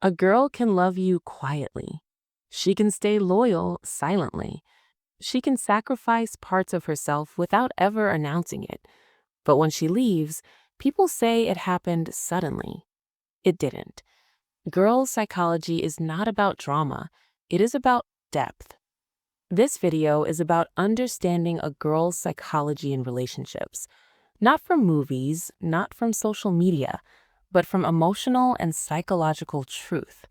A girl can love you quietly. She can stay loyal silently. She can sacrifice parts of herself without ever announcing it. But when she leaves, people say it happened suddenly. It didn't. Girls' psychology is not about drama, it is about depth. This video is about understanding a girl's psychology in relationships, not from movies, not from social media, but from emotional and psychological truth.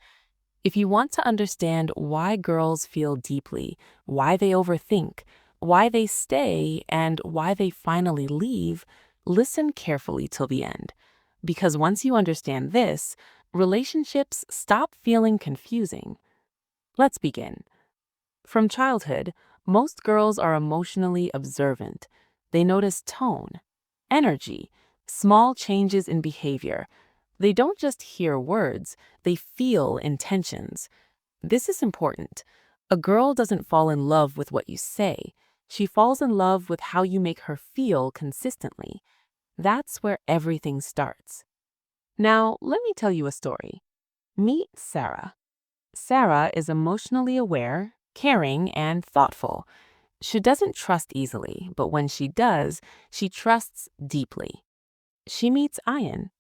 If you want to understand why girls feel deeply, why they overthink, why they stay, and why they finally leave, listen carefully till the end. Because once you understand this, relationships stop feeling confusing. Let's begin. From childhood, most girls are emotionally observant. They notice tone, energy, small changes in behavior. They don't just hear words, they feel intentions. This is important. A girl doesn't fall in love with what you say. She falls in love with how you make her feel consistently. That's where everything starts. Now, let me tell you a story. Meet Sarah. Sarah is emotionally aware, caring, and thoughtful. She doesn't trust easily, but when she does, she trusts deeply. She meets Ian.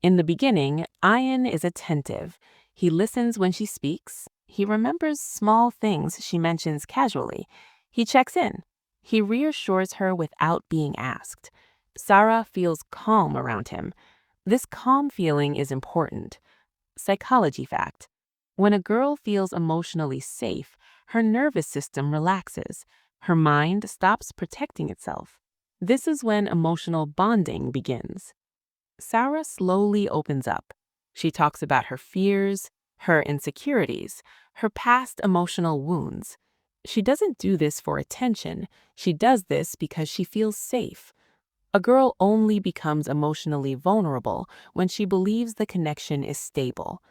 In the beginning, Ian is attentive. He listens when she speaks. He remembers small things she mentions casually. He checks in. He reassures her without being asked. Sarah feels calm around him. This calm feeling is important. Psychology fact: when a girl feels emotionally safe, her nervous system relaxes. Her mind stops protecting itself. This is when emotional bonding begins. Sarah slowly opens up. She talks about her fears, her insecurities, her past emotional wounds. She doesn't do this for attention. She does this because she feels safe. A girl only becomes emotionally vulnerable when she believes the connection is stable.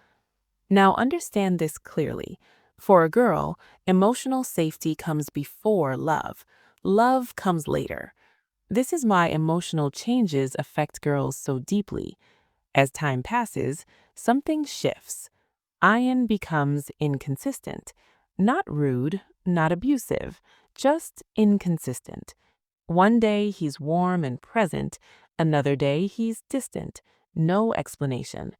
Now understand this clearly. For a girl, emotional safety comes before love. Love comes later. This is why emotional changes affect girls so deeply. As time passes, something shifts. Ian becomes inconsistent. Not rude, not abusive, just inconsistent. One day he's warm and present, another day he's distant. No explanation.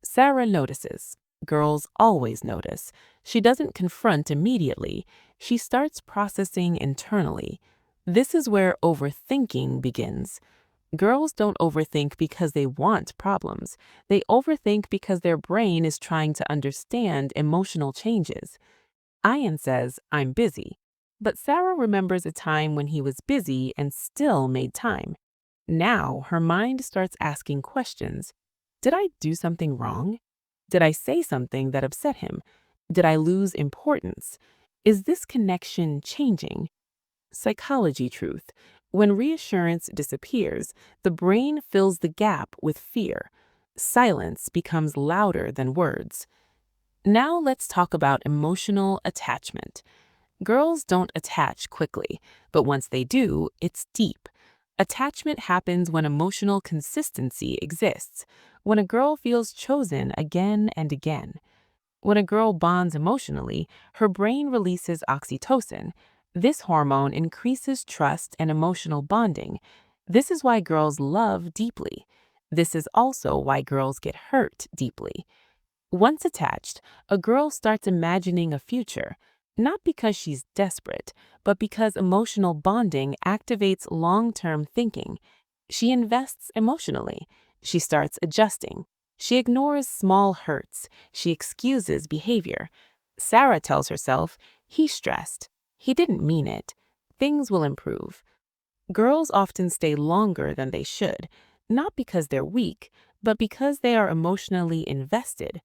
Sarah notices. Girls always notice. She doesn't confront immediately. She starts processing internally. This is where overthinking begins. Girls don't overthink because they want problems. They overthink because their brain is trying to understand emotional changes. Ian says, "I'm busy." But Sarah remembers a time when he was busy and still made time. Now her mind starts asking questions. Did I do something wrong? Did I say something that upset him? Did I lose importance? Is this connection changing? Psychology truth. When reassurance disappears, the brain fills the gap with fear. Silence becomes louder than words. Now let's talk about emotional attachment. Girls don't attach quickly, but once they do, it's deep. Attachment happens when emotional consistency exists, when a girl feels chosen again and again. When a girl bonds emotionally, her brain releases oxytocin. This hormone increases trust and emotional bonding. This is why girls love deeply. This is also why girls get hurt deeply. Once attached, a girl starts imagining a future, not because she's desperate, but because emotional bonding activates long-term thinking. She invests emotionally. She starts adjusting. She ignores small hurts. She excuses behavior. Sarah tells herself, "He's stressed. He didn't mean it. Things will improve." Girls often stay longer than they should, not because they're weak, but because they are emotionally invested.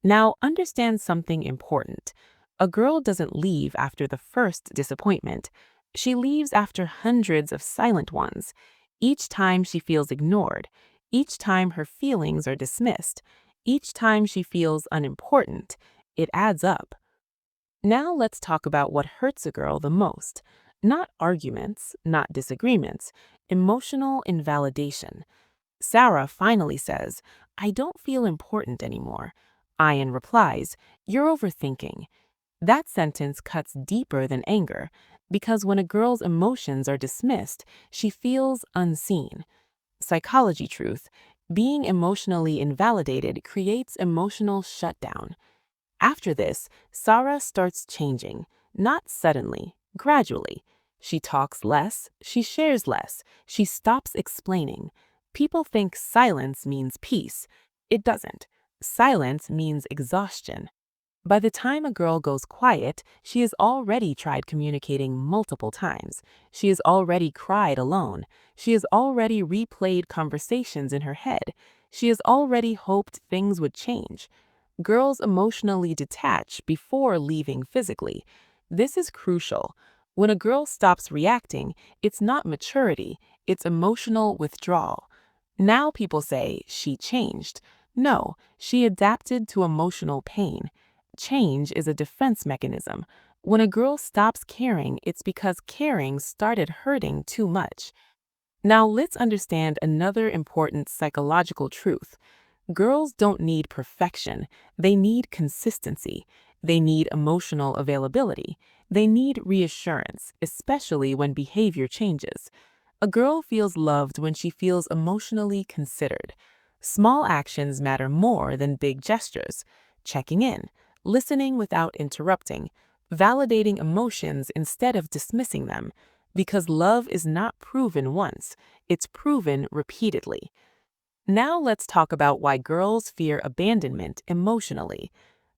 Now, understand something important. A girl doesn't leave after the first disappointment. She leaves after hundreds of silent ones. Each time she feels ignored, each time her feelings are dismissed, each time she feels unimportant, it adds up. Now let's talk about what hurts a girl the most. Not arguments, not disagreements, emotional invalidation. Sarah finally says, "I don't feel important anymore." Ian replies, "You're overthinking." That sentence cuts deeper than anger because when a girl's emotions are dismissed, she feels unseen. Psychology truth: being emotionally invalidated creates emotional shutdown. After this, Sarah starts changing, not suddenly, gradually. She talks less, she shares less, she stops explaining. People think silence means peace. It doesn't. Silence means exhaustion. By the time a girl goes quiet, she has already tried communicating multiple times. She has already cried alone. She has already replayed conversations in her head. She has already hoped things would change. Girls emotionally detach before leaving physically. This is crucial. When a girl stops reacting, it's not maturity, it's emotional withdrawal. Now people say she changed. No, she adapted to emotional pain. Change is a defense mechanism. When a girl stops caring, it's because caring started hurting too much. Now let's understand another important psychological truth. Girls don't need perfection, they need consistency. They need emotional availability. They need reassurance, especially when behavior changes. A girl feels loved when she feels emotionally considered. Small actions matter more than big gestures. Checking in, listening without interrupting, validating emotions instead of dismissing them. Because love is not proven once, it's proven repeatedly. Now let's talk about why girls fear abandonment emotionally.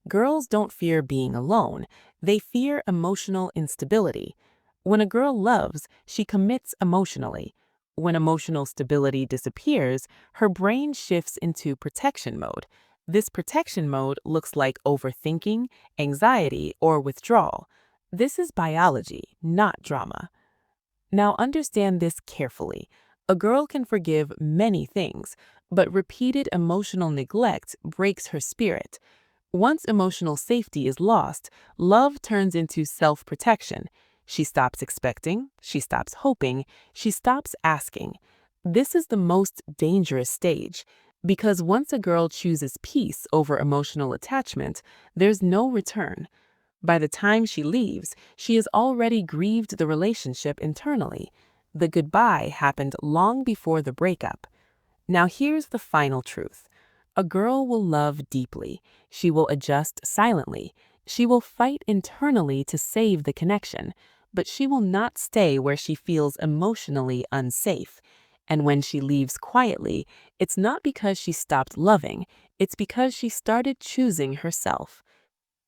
Girls don't fear being alone, they fear emotional instability. When a girl loves, she commits emotionally. When emotional stability disappears, her brain shifts into protection mode. This protection mode looks like overthinking, anxiety, or withdrawal. This is biology, not drama. Now understand this carefully. A girl can forgive many things, but repeated emotional neglect breaks her spirit. Once emotional safety is lost, love turns into self-protection. She stops expecting, she stops hoping, she stops asking. This is the most dangerous stage, because once a girl chooses peace over emotional attachment, there's no return. By the time she leaves, she has already grieved the relationship internally. The goodbye happened long before the breakup. Now here's the final truth. A girl will love deeply. She will adjust silently. She will fight internally to save the connection. But she will not stay where she feels emotionally unsafe. And when she leaves quietly, it's not because she stopped loving. It's because she started choosing herself.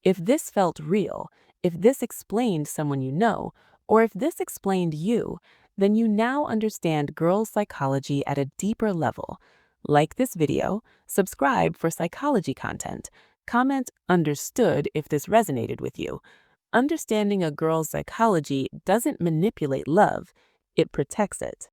If this felt real, if this explained someone you know, or if this explained you, then you now understand girls' psychology at a deeper level. Like this video, subscribe for psychology content, comment "understood" if this resonated with you. Understanding a girl's psychology doesn't manipulate love, it protects it.